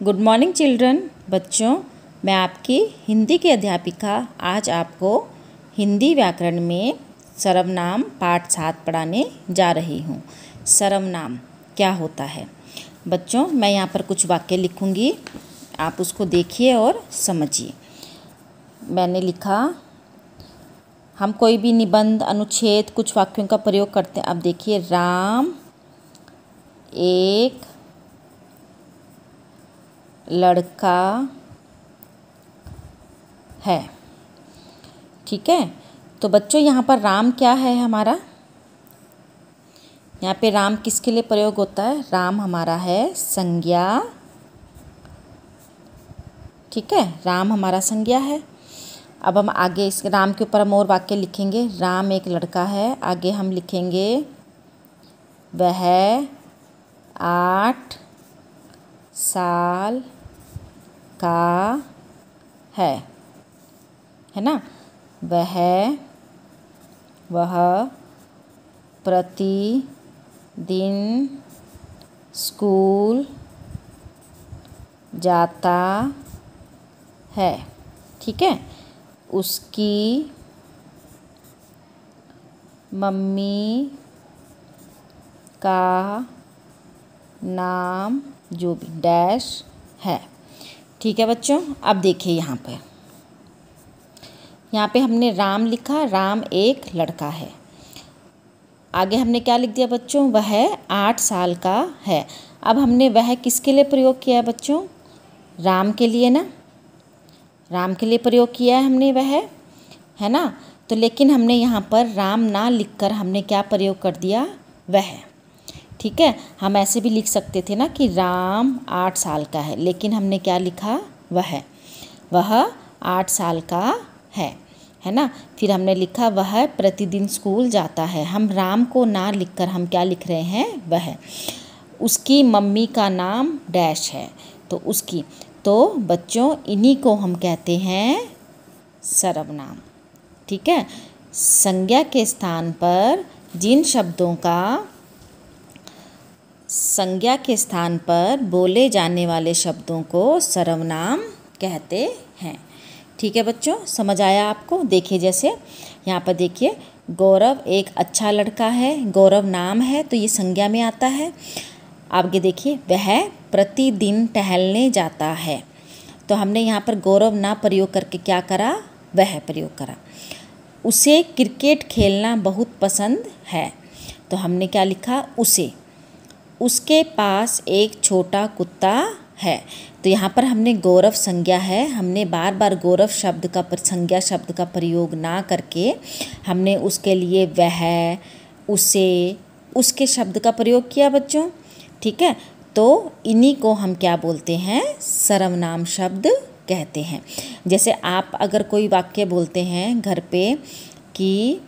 Good morning children. बच्चों, मैं आपकी हिंदी की अध्यापिका आज आपको हिंदी व्याकरण में सर्वनाम पाठ 7 पढ़ाने जा रही हूँ। सर्वनाम क्या होता है? बच्चों, मैं यहाँ पर कुछ वाक्य लिखूँगी, आप उसको देखिए और समझिए। मैंने लिखा, हम कोई भी निबंध, अनुच्छेद, कुछ वाक्यों का प्रयोग करते हैं। अब देखिए, राम एक लड़का है। ठीक है, तो बच्चों यहाँ पर राम क्या है हमारा? यहाँ पे राम किसके लिए प्रयोग होता है? राम हमारा है संज्ञा। ठीक है, राम हमारा संज्ञा है। अब हम आगे इस राम के ऊपर हम और वाक्य लिखेंगे। राम एक लड़का है, आगे हम लिखेंगे वह 8 साल का है ना। वह प्रतिदिन स्कूल जाता है। ठीक है, उसकी मम्मी का नाम जो भी डैश है। ठीक है बच्चों, अब देखिए यहाँ पे हमने राम लिखा, राम एक लड़का है। आगे हमने क्या लिख दिया बच्चों? वह 8 साल का है। अब हमने वह किसके लिए प्रयोग किया है बच्चों? राम के लिए ना, राम के लिए प्रयोग किया है हमने वह, है ना। तो लेकिन हमने यहाँ पर राम ना लिखकर हमने क्या प्रयोग कर दिया? वह। ठीक है, हम ऐसे भी लिख सकते थे ना कि राम 8 साल का है, लेकिन हमने क्या लिखा? वह 8 साल का है ना। फिर हमने लिखा वह प्रतिदिन स्कूल जाता है। हम राम को ना लिखकर हम क्या लिख रहे हैं? वह। उसकी मम्मी का नाम डैश है, तो उसकी। तो बच्चों, इन्हीं को हम कहते हैं सर्वनाम। ठीक है, संज्ञा के स्थान पर जिन शब्दों का संज्ञा के स्थान पर बोले जाने वाले शब्दों को सर्वनाम कहते हैं। ठीक है बच्चों, समझ आया आपको? देखिए, जैसे यहाँ पर देखिए, गौरव एक अच्छा लड़का है। गौरव नाम है तो ये संज्ञा में आता है। आगे देखिए, वह प्रतिदिन टहलने जाता है। तो हमने यहाँ पर गौरव ना प्रयोग करके क्या करा? वह प्रयोग करा। उसे क्रिकेट खेलना बहुत पसंद है, तो हमने क्या लिखा? उसे। उसके पास एक छोटा कुत्ता है, तो यहाँ पर हमने गौरव संज्ञा है, हमने बार बार गौरव शब्द का संज्ञा शब्द का प्रयोग ना करके हमने उसके लिए वह, उसे, उसके शब्द का प्रयोग किया बच्चों। ठीक है, तो इन्हीं को हम क्या बोलते हैं? सर्वनाम शब्द कहते हैं। जैसे आप अगर कोई वाक्य बोलते हैं घर पे कि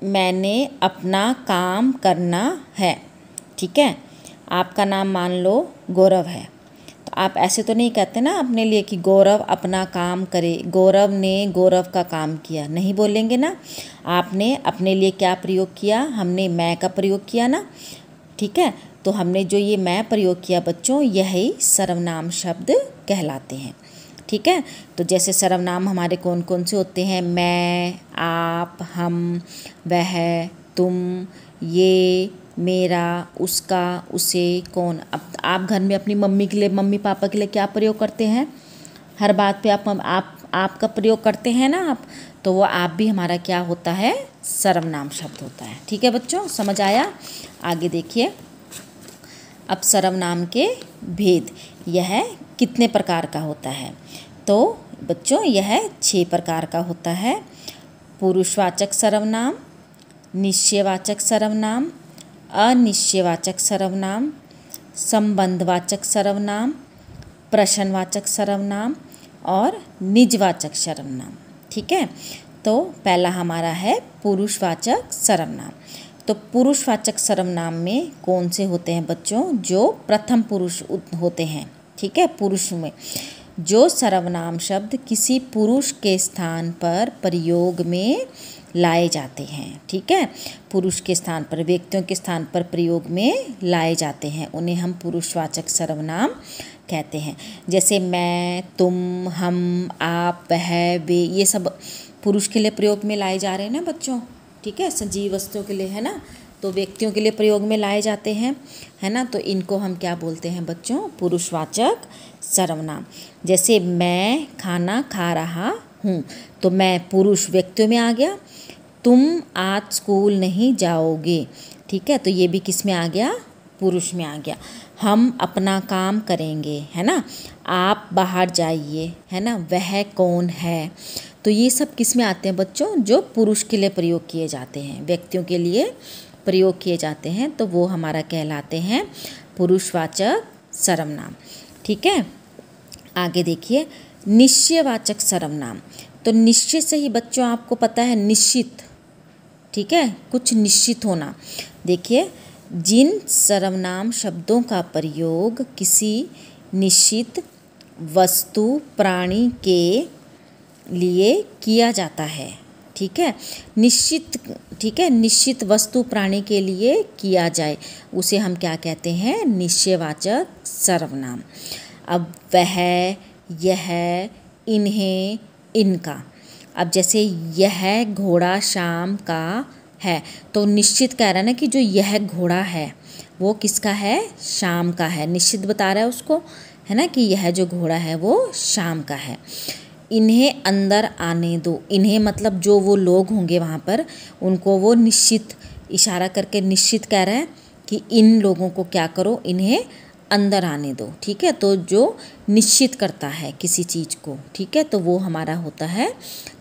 मैंने अपना काम करना है। ठीक है, आपका नाम मान लो गौरव है, तो आप ऐसे तो नहीं कहते ना अपने लिए कि गौरव अपना काम करे, गौरव ने गौरव का काम किया, नहीं बोलेंगे ना। आपने अपने लिए क्या प्रयोग किया? हमने मैं का प्रयोग किया ना। ठीक है, तो हमने जो ये मैं प्रयोग किया बच्चों, यही सर्वनाम शब्द कहलाते हैं। ठीक है, तो जैसे सर्वनाम हमारे कौन कौन से होते हैं? मैं, आप, हम, वह, तुम, ये, मेरा, उसका, उसे, कौन। अब आप घर में अपनी मम्मी के लिए, मम्मी पापा के लिए क्या प्रयोग करते हैं? हर बात पे आप का प्रयोग करते हैं ना आप, तो वो आप भी हमारा क्या होता है? सर्वनाम शब्द होता है। ठीक है बच्चों, समझ आया? आगे देखिए, अब सर्वनाम के भेद, यह कितने प्रकार का होता है? तो बच्चों, यह 6 प्रकार का होता है। पुरुषवाचक सर्वनाम, निश्चयवाचक सर्वनाम, अनिश्चयवाचक सर्वनाम, संबंधवाचक सर्वनाम, प्रश्नवाचक सर्वनाम और निजवाचक सर्वनाम। ठीक है, तो पहला हमारा है पुरुषवाचक सर्वनाम। तो पुरुषवाचक सर्वनाम में कौन से होते हैं बच्चों? जो प्रथम पुरुष होते हैं। ठीक है, पुरुष में जो सर्वनाम शब्द किसी पुरुष के स्थान पर प्रयोग में लाए जाते हैं, ठीक है। पुरुष के स्थान पर, व्यक्तियों के स्थान पर प्रयोग में लाए जाते हैं, उन्हें हम पुरुषवाचक सर्वनाम कहते हैं। जैसे मैं, तुम, हम, आप, वह, वे, ये सब पुरुष के लिए प्रयोग में लाए जा रहे हैं ना बच्चों, ठीक है। सजीव वस्तुओं के लिए है ना, तो व्यक्तियों के लिए प्रयोग में लाए जाते हैं, है ना। तो इनको हम क्या बोलते हैं बच्चों, पुरुषवाचक सर्वनाम। जैसे मैं खाना खा रहा हूँ, तो मैं पुरुष व्यक्तियों में आ गया। तुम आज स्कूल नहीं जाओगे, ठीक है, तो ये भी किस में आ गया, पुरुष में आ गया। हम अपना काम करेंगे, है ना। आप बाहर जाइए, है ना। वह कौन है, तो ये सब किस में आते हैं बच्चों, जो पुरुष के लिए प्रयोग किए जाते हैं, व्यक्तियों के लिए प्रयोग किए जाते हैं, तो वो हमारा कहलाते हैं पुरुषवाचक सर्वनाम, ठीक है। आगे देखिए निश्चयवाचक सर्वनाम। तो निश्चय से ही बच्चों आपको पता है निश्चित, ठीक है, कुछ निश्चित होना। देखिए जिन सर्वनाम शब्दों का प्रयोग किसी निश्चित वस्तु प्राणी के लिए किया जाता है, ठीक है, निश्चित, ठीक है, निश्चित वस्तु प्राणी के लिए किया जाए, उसे हम क्या कहते हैं, निश्चयवाचक सर्वनाम। अब वह, यह, इन्हें, इनका। अब जैसे यह घोड़ा शाम का है, तो निश्चित कह रहा है ना कि जो यह घोड़ा है वो किसका है, शाम का है, निश्चित बता रहा है उसको, है ना, कि यह जो घोड़ा है वो शाम का है। इन्हें अंदर आने दो, इन्हें मतलब जो वो लोग होंगे वहाँ पर, उनको वो निश्चित इशारा करके निश्चित कह रहा है कि इन लोगों को क्या करो, इन्हें अंदर आने दो, ठीक है। तो जो निश्चित करता है किसी चीज़ को, ठीक है, तो वो हमारा होता है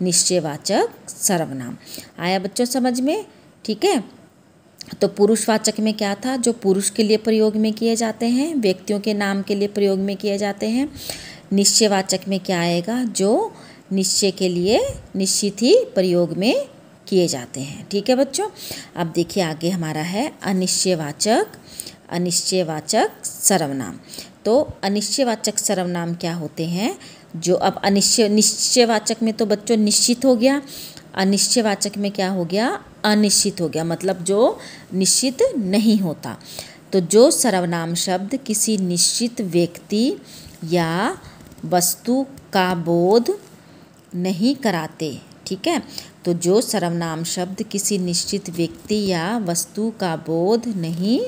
निश्चयवाचक सर्वनाम। आया बच्चों समझ में, ठीक है। तो पुरुषवाचक में क्या था, जो पुरुष के लिए प्रयोग में किए जाते हैं, व्यक्तियों के नाम के लिए प्रयोग में किए जाते हैं। निश्चयवाचक में क्या आएगा, जो निश्चय के लिए निश्चित ही प्रयोग में किए जाते हैं, ठीक है बच्चों। अब देखिए आगे हमारा है अनिश्चयवाचक, अनिश्चयवाचक सर्वनाम। तो अनिश्चयवाचक सर्वनाम क्या होते हैं, जो अब निश्चयवाचक में तो बच्चों निश्चित हो गया, अनिश्चयवाचक में क्या हो गया, अनिश्चित हो गया, मतलब जो निश्चित नहीं होता। तो जो सर्वनाम शब्द किसी निश्चित व्यक्ति या वस्तु का बोध नहीं कराते, ठीक है, तो जो सर्वनाम शब्द किसी निश्चित व्यक्ति या वस्तु का बोध नहीं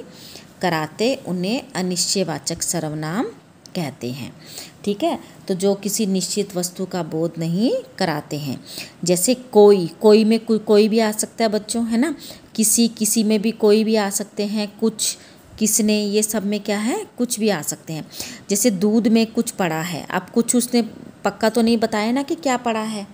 कराते, उन्हें अनिश्चयवाचक सर्वनाम कहते हैं, ठीक है। तो जो किसी निश्चित वस्तु का बोध नहीं कराते हैं, जैसे कोई, कोई में कोई भी आ सकता है बच्चों, है ना, किसी में भी कोई भी आ सकते हैं, कुछ, किसने, ये सब में क्या है, कुछ भी आ सकते हैं। जैसे दूध में कुछ पड़ा है, अब कुछ उसने पक्का तो नहीं बताया ना कि क्या पड़ा है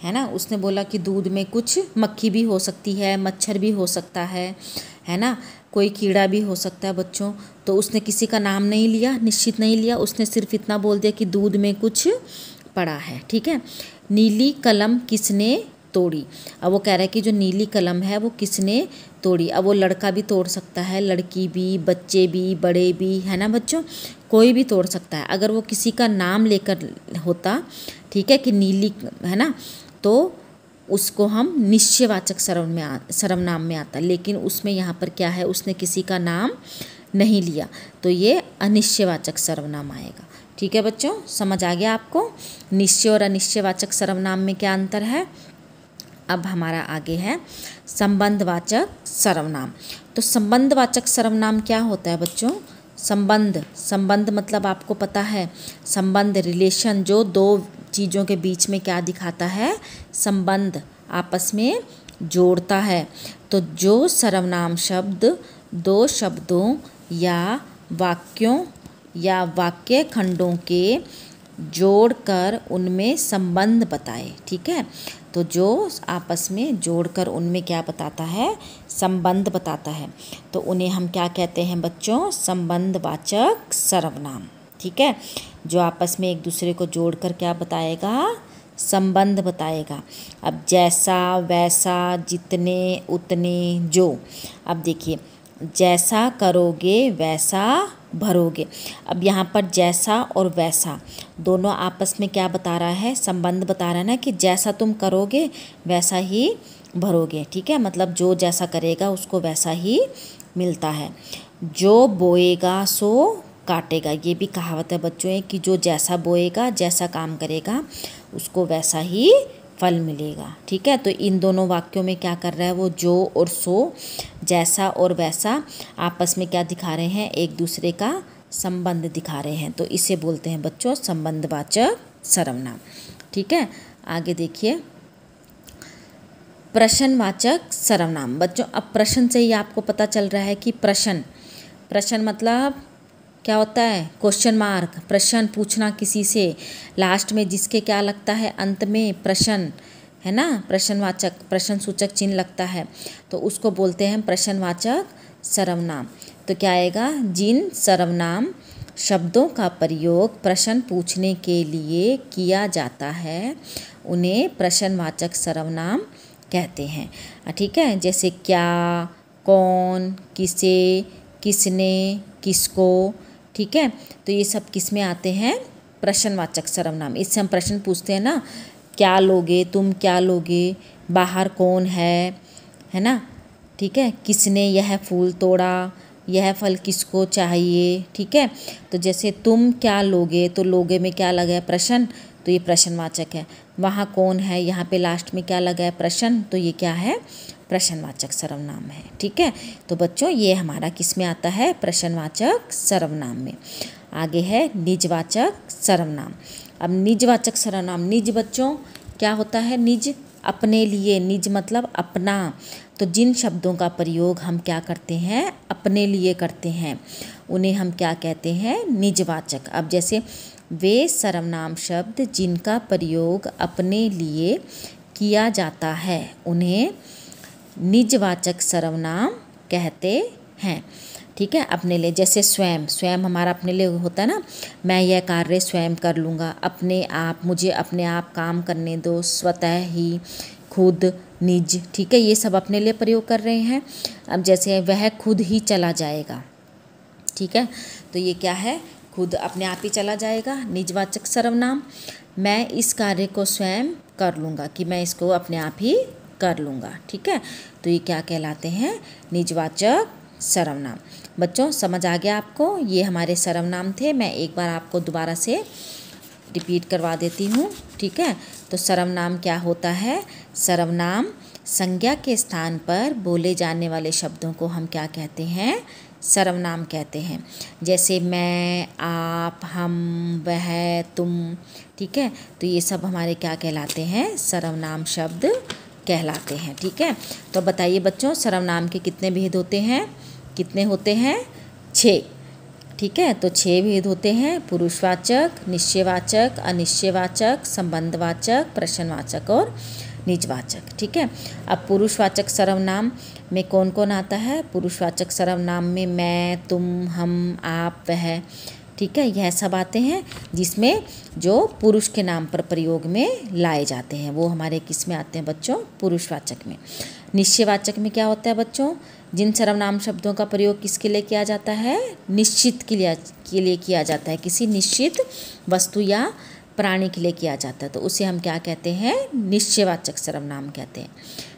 ना, उसने बोला कि दूध में कुछ मक्खी भी हो सकती है, मच्छर भी हो सकता है ना, कोई कीड़ा भी हो सकता है बच्चों। तो उसने किसी का नाम नहीं लिया, निश्चित नहीं लिया, उसने सिर्फ इतना बोल दिया कि दूध में कुछ पड़ा है, ठीक है। नीली कलम किसने तोड़ी, अब वो कह रहा है कि जो नीली कलम है वो किसने तोड़ी। अब वो लड़का भी तोड़ सकता है, लड़की भी, बच्चे भी, बड़े भी, है ना बच्चों, कोई भी तोड़ सकता है। अगर वो किसी का नाम लेकर होता, ठीक है, कि नीली, है ना, तो उसको हम निश्चयवाचक सर्वनाम में आता, लेकिन उसमें यहाँ पर क्या है, उसने किसी का नाम नहीं लिया, तो ये अनिश्चयवाचक सर्वनाम आएगा, ठीक है बच्चों। समझ आ गया आपको निश्चय और अनिश्चयवाचक सर्वनाम में क्या अंतर है। अब हमारा आगे है संबंधवाचक सर्वनाम। तो संबंधवाचक सर्वनाम क्या होता है बच्चों, संबंध मतलब आपको पता है, संबंध, रिलेशन, जो दो चीज़ों के बीच में क्या दिखाता है, संबंध, आपस में जोड़ता है। तो जो सर्वनाम शब्द दो शब्दों या वाक्यों या वाक्य खंडों के जोड़कर उनमें संबंध बताए, ठीक है, तो जो आपस में जोड़कर उनमें क्या बताता है, संबंध बताता है, तो उन्हें हम क्या कहते हैं बच्चों, संबंधवाचक सर्वनाम, ठीक है। जो आपस में एक दूसरे को जोड़कर क्या बताएगा, संबंध बताएगा। अब जैसा, वैसा, जितने, उतने, जो। अब देखिए जैसा करोगे वैसा भरोगे। अब यहाँ पर जैसा और वैसा दोनों आपस में क्या बता रहा है, संबंध बता रहा है ना, कि जैसा तुम करोगे वैसा ही भरोगे। ठीक है, मतलब जो जैसा करेगा उसको वैसा ही मिलता है। जो बोएगा सो काटेगा, ये भी कहावत है बच्चों है कि जो जैसा बोएगा, जैसा काम करेगा उसको वैसा ही फल मिलेगा। ठीक है, तो इन दोनों वाक्यों में क्या कर रहा है वो, जो और सो, जैसा और वैसा आपस में क्या दिखा रहे हैं, एक दूसरे का संबंध दिखा रहे हैं। तो इसे बोलते हैं बच्चों संबंधवाचक सर्वनाम। ठीक है, आगे देखिए प्रश्नवाचक सर्वनाम। बच्चों अब प्रश्न से ही आपको पता चल रहा है कि प्रश्न मतलब क्या होता है, क्वेश्चन मार्क, प्रश्न पूछना किसी से, लास्ट में जिसके क्या लगता है, अंत में प्रश्न है ना, प्रश्नवाचक प्रश्न सूचक चिन्ह लगता है, तो उसको बोलते हैं प्रश्नवाचक सर्वनाम। तो क्या आएगा, जिन सर्वनाम शब्दों का प्रयोग प्रश्न पूछने के लिए किया जाता है उन्हें प्रश्नवाचक सर्वनाम कहते हैं। ठीक है, जैसे क्या, कौन, किसे, किसने, किसको। ठीक है, तो ये सब किस में आते हैं, प्रश्नवाचक सर्वनाम। इससे हम प्रश्न पूछते हैं ना, क्या लोगे, तुम क्या लोगे, बाहर कौन है ना। ठीक है, किसने यह फूल तोड़ा, यह फल किसको चाहिए। ठीक है, तो जैसे तुम क्या लोगे, तो लोगे में क्या लगा है, प्रश्न, तो ये प्रश्नवाचक है। वहाँ कौन है, यहाँ पे लास्ट में क्या लगा है, प्रश्न, तो ये क्या है, प्रश्नवाचक सर्वनाम है। ठीक है, तो बच्चों ये हमारा किस में आता है, प्रश्नवाचक सर्वनाम में। आगे है निजवाचक सर्वनाम। अब निजवाचक सर्वनाम, निज बच्चों क्या होता है, निज अपने लिए, निज मतलब अपना। तो जिन शब्दों का प्रयोग हम क्या करते हैं, अपने लिए करते हैं, उन्हें हम क्या कहते हैं, निजवाचक। अब जैसे वे सर्वनाम शब्द जिनका प्रयोग अपने लिए किया जाता है उन्हें निजवाचक सर्वनाम कहते हैं। ठीक है, अपने लिए, जैसे स्वयं, स्वयं हमारा अपने लिए होता है ना, मैं यह कार्य स्वयं कर लूँगा, अपने आप, मुझे अपने आप काम करने दो, स्वतः ही, खुद, निज। ठीक है, ये सब अपने लिए प्रयोग कर रहे हैं। अब जैसे वह खुद ही चला जाएगा। ठीक है, तो ये क्या है, खुद अपने आप ही चला जाएगा, निजवाचक सर्वनाम। मैं इस कार्य को स्वयं कर लूँगा, कि मैं इसको अपने आप ही कर लूँगा। ठीक है, तो ये क्या कहलाते हैं, निजवाचक सर्वनाम। बच्चों समझ आ गया आपको, ये हमारे सर्वनाम थे। मैं एक बार आपको दोबारा से रिपीट करवा देती हूँ। ठीक है, तो सर्वनाम क्या होता है, सर्वनाम संज्ञा के स्थान पर बोले जाने वाले शब्दों को हम क्या कहते हैं, सर्वनाम कहते हैं। जैसे मैं, आप, हम, वह, तुम। ठीक है, तो ये सब हमारे क्या कहलाते हैं, सर्वनाम शब्द कहलाते हैं। ठीक है, तो बताइए बच्चों सर्वनाम के कितने भेद होते हैं, कितने होते हैं, 6। ठीक है, तो 6 भेद होते हैं, पुरुषवाचक, निश्चयवाचक, अनिश्चयवाचक, संबंधवाचक, प्रश्नवाचक और निजवाचक। ठीक है, अब पुरुषवाचक सर्वनाम में कौन कौन आता है, पुरुषवाचक सर्वनाम में मैं, तुम, हम, आप, वह। ठीक है, यह सब आते हैं जिसमें जो पुरुष के नाम पर प्रयोग में लाए जाते हैं, वो हमारे किस में आते हैं बच्चों, पुरुषवाचक में। निश्चयवाचक में क्या होता है बच्चों, जिन सर्वनाम शब्दों का प्रयोग किसके लिए किया जाता है, निश्चित के लिए किया जाता है, किसी निश्चित वस्तु या प्राणी के लिए किया जाता है, तो उसे हम क्या कहते हैं, निश्चयवाचक सर्वनाम कहते हैं।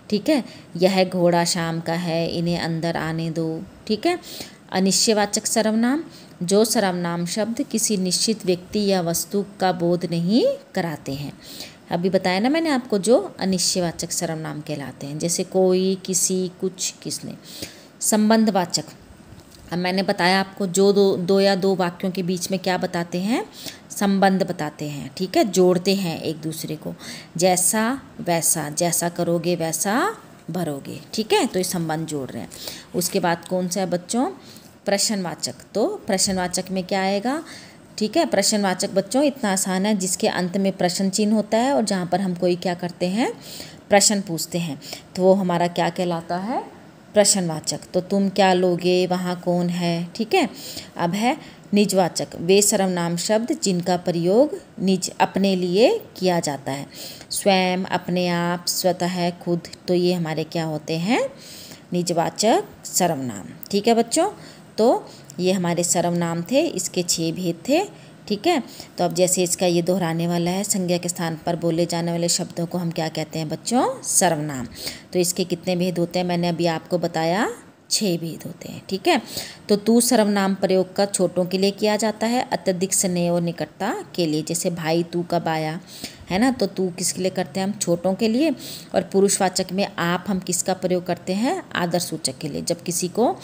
ठीक है, यह घोड़ा शाम का है, इन्हें अंदर आने दो। ठीक है, अनिश्चयवाचक सर्वनाम, जो सर्वनाम शब्द किसी निश्चित व्यक्ति या वस्तु का बोध नहीं कराते हैं। अभी बताया ना मैंने आपको, जो अनिश्चयवाचक सर्वनाम कहलाते हैं, जैसे कोई, किसी, कुछ, किसने। संबंधवाचक, अब मैंने बताया आपको, जो दो या दो वाक्यों के बीच में क्या बताते हैं, संबंध बताते हैं। ठीक है, जोड़ते हैं एक दूसरे को, जैसा वैसा, जैसा करोगे वैसा भरोगे। ठीक है, तो ये संबंध जोड़ रहे हैं। उसके बाद कौन सा है बच्चों, प्रश्नवाचक। तो प्रश्नवाचक में क्या आएगा, ठीक है, प्रश्नवाचक बच्चों इतना आसान है, जिसके अंत में प्रश्न चिन्ह होता है और जहाँ पर हम कोई क्या करते हैं, प्रश्न पूछते हैं, तो वो हमारा क्या कहलाता है, प्रश्नवाचक। तो तुम क्या लोगे, वहाँ कौन है। ठीक है, अब है निजवाचक, वे सर्वनाम शब्द जिनका प्रयोग निज अपने लिए किया जाता है, स्वयं, अपने आप, स्वतः, खुद। तो ये हमारे क्या होते हैं, निजवाचक सर्वनाम। ठीक है बच्चों, तो ये हमारे सर्वनाम थे, इसके 6 भेद थे। ठीक है। तो अब जैसे इसका ये दोहराने वाला है, संज्ञा के स्थान पर बोले जाने वाले शब्दों को हम क्या कहते हैं बच्चों? सर्वनाम। तो इसके कितने भेद होते हैं? मैंने अभी आपको बताया 6 भेद होते हैं, ठीक है। तो तू सर्वनाम प्रयोग का छोटों के लिए किया जाता है, अत्यधिक स्नेह और निकटता के लिए। जैसे भाई तू कब आया, है ना, तो तू किसके लिए करते हैं? हम छोटों के लिए। और पुरुषवाचक में आप हम किसका प्रयोग करते हैं? आदर सूचक के लिए, जब किसी को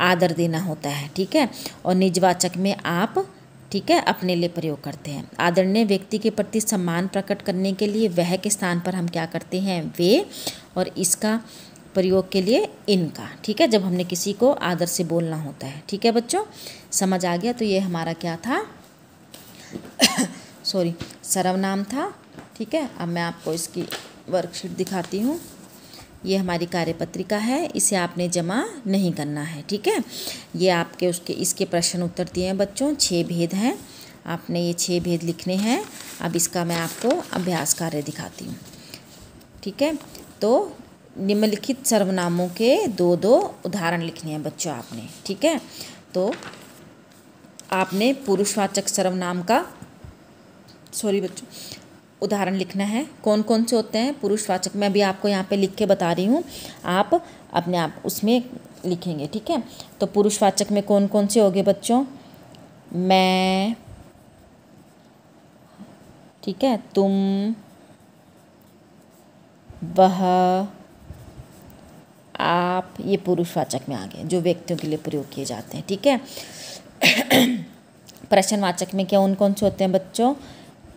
आदर देना होता है, ठीक है। और निजवाचक में आप, ठीक है, अपने लिए प्रयोग करते हैं। आदरणीय व्यक्ति के प्रति सम्मान प्रकट करने के लिए वह के स्थान पर हम क्या करते हैं? वे। और इसका प्रयोग के लिए इनका, ठीक है, जब हमने किसी को आदर से बोलना होता है, ठीक है बच्चों। समझ आ गया? तो ये हमारा क्या था? सॉरी, सर्वनाम था, ठीक है। अब मैं आपको इसकी वर्कशीट दिखाती हूँ। ये हमारी कार्यपत्रिका है, इसे आपने जमा नहीं करना है, ठीक है। ये आपके इसके प्रश्न उत्तर दिए हैं बच्चों, 6 भेद हैं, आपने ये 6 भेद लिखने हैं। अब इसका मैं आपको अभ्यास कार्य दिखाती हूँ, ठीक है। तो निम्नलिखित सर्वनामों के 2-2 उदाहरण लिखने हैं बच्चों आपने, ठीक है। तो आपने पुरुषवाचक सर्वनाम का बच्चों उदाहरण लिखना है। कौन कौन से होते हैं पुरुषवाचक? मैं भी आपको यहाँ पे लिख के बता रही हूँ, आप अपने आप उसमें लिखेंगे, ठीक है। तो पुरुषवाचक में कौन कौन से होंगे बच्चों? मैं, ठीक है, तुम, वह, आप, ये पुरुषवाचक में आ गए, जो व्यक्तियों के लिए प्रयोग किए जाते हैं, ठीक है। प्रश्नवाचक में क्या कौन से होते हैं बच्चों?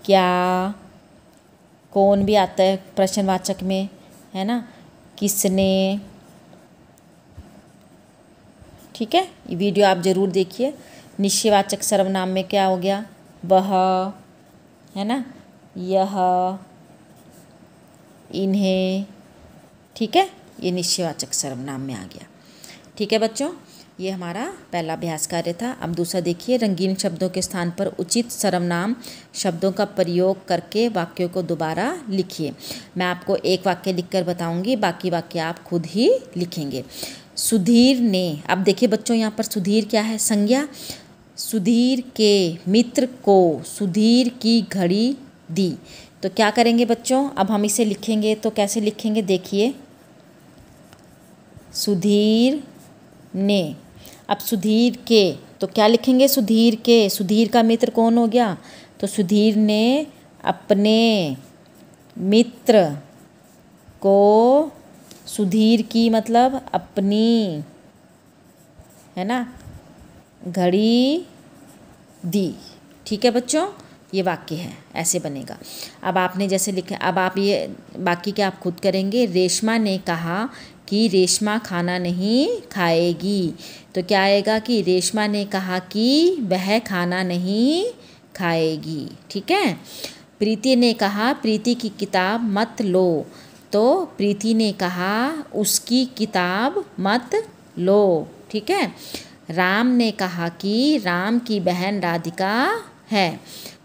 क्या, कौन भी आता है प्रश्नवाचक में, है ना, किसने, ठीक है। ये वीडियो आप ज़रूर देखिए। निश्चयवाचक सर्वनाम में क्या हो गया? वह, है ना, यह, इन्हें, ठीक है, ये निश्चयवाचक सर्वनाम में आ गया, ठीक है बच्चों। ये हमारा पहला अभ्यास कार्य था। अब दूसरा देखिए, रंगीन शब्दों के स्थान पर उचित सर्वनाम शब्दों का प्रयोग करके वाक्यों को दोबारा लिखिए। मैं आपको एक वाक्य लिखकर बताऊंगी, बाकी वाक्य आप खुद ही लिखेंगे। सुधीर ने, अब देखिए बच्चों यहाँ पर सुधीर क्या है? संज्ञा। सुधीर के मित्र को सुधीर की घड़ी दी। तो क्या करेंगे बच्चों? अब हम इसे लिखेंगे तो कैसे लिखेंगे? देखिए, सुधीर ने, अब सुधीर के, तो क्या लिखेंगे? सुधीर के, सुधीर का मित्र कौन हो गया? तो सुधीर ने अपने मित्र को, सुधीर की मतलब अपनी, है ना, घड़ी दी, ठीक है बच्चों। ये वाक्य है, ऐसे बनेगा। अब आपने जैसे लिखे, अब आप ये बाकी क्या आप खुद करेंगे। रेशमा ने कहा कि रेशमा खाना नहीं खाएगी। तो क्या आएगा कि रेशमा ने कहा कि वह खाना नहीं खाएगी, ठीक है। प्रीति ने कहा प्रीति की किताब मत लो। तो प्रीति ने कहा उसकी किताब मत लो, ठीक है। राम ने कहा कि राम की बहन राधिका है।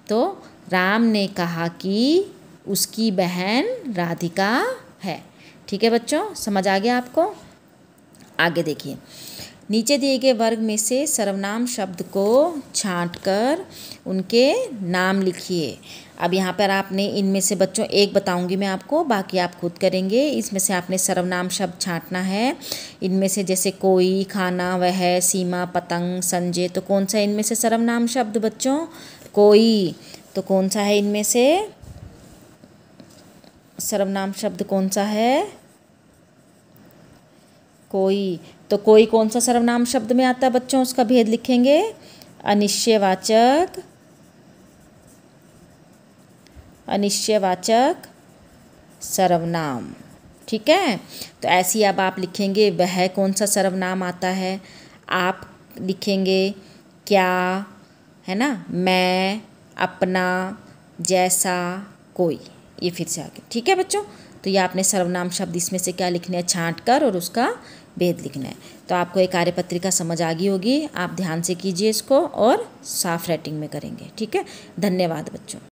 तो राम ने कहा कि उसकी बहन राधिका है, ठीक है बच्चों। समझ आ गया आपको? आगे देखिए, नीचे दिए गए वर्ग में से सर्वनाम शब्द को छांटकर उनके नाम लिखिए। अब यहाँ पर आपने इनमें से बच्चों एक बताऊंगी मैं आपको, बाकी आप खुद करेंगे। इसमें से आपने सर्वनाम शब्द छांटना है। इनमें से जैसे कोई, खाना, वह, सीमा, पतंग, संजय, तो कौन सा इनमें से सर्वनाम शब्द बच्चों? कोई। तो कौन सा है इनमें से सर्वनाम शब्द? कौन सा है? कोई। तो कोई कौन सा सर्वनाम शब्द में आता है बच्चों? उसका भेद लिखेंगे। अनिश्चयवाचक, अनिश्चयवाचक सर्वनाम, ठीक है। तो ऐसी अब आप लिखेंगे वह कौन सा सर्वनाम आता है, आप लिखेंगे क्या, है ना, मैं, अपना, जैसा, कोई। ये फिर से आगे, ठीक है बच्चों। तो ये आपने सर्वनाम शब्द इसमें से क्या लिखना है? छांट कर और उसका भेद लिखना है। तो आपको एक कार्यपत्रिका समझ आ गई होगी। आप ध्यान से कीजिए इसको और साफ राइटिंग में करेंगे, ठीक है। धन्यवाद बच्चों।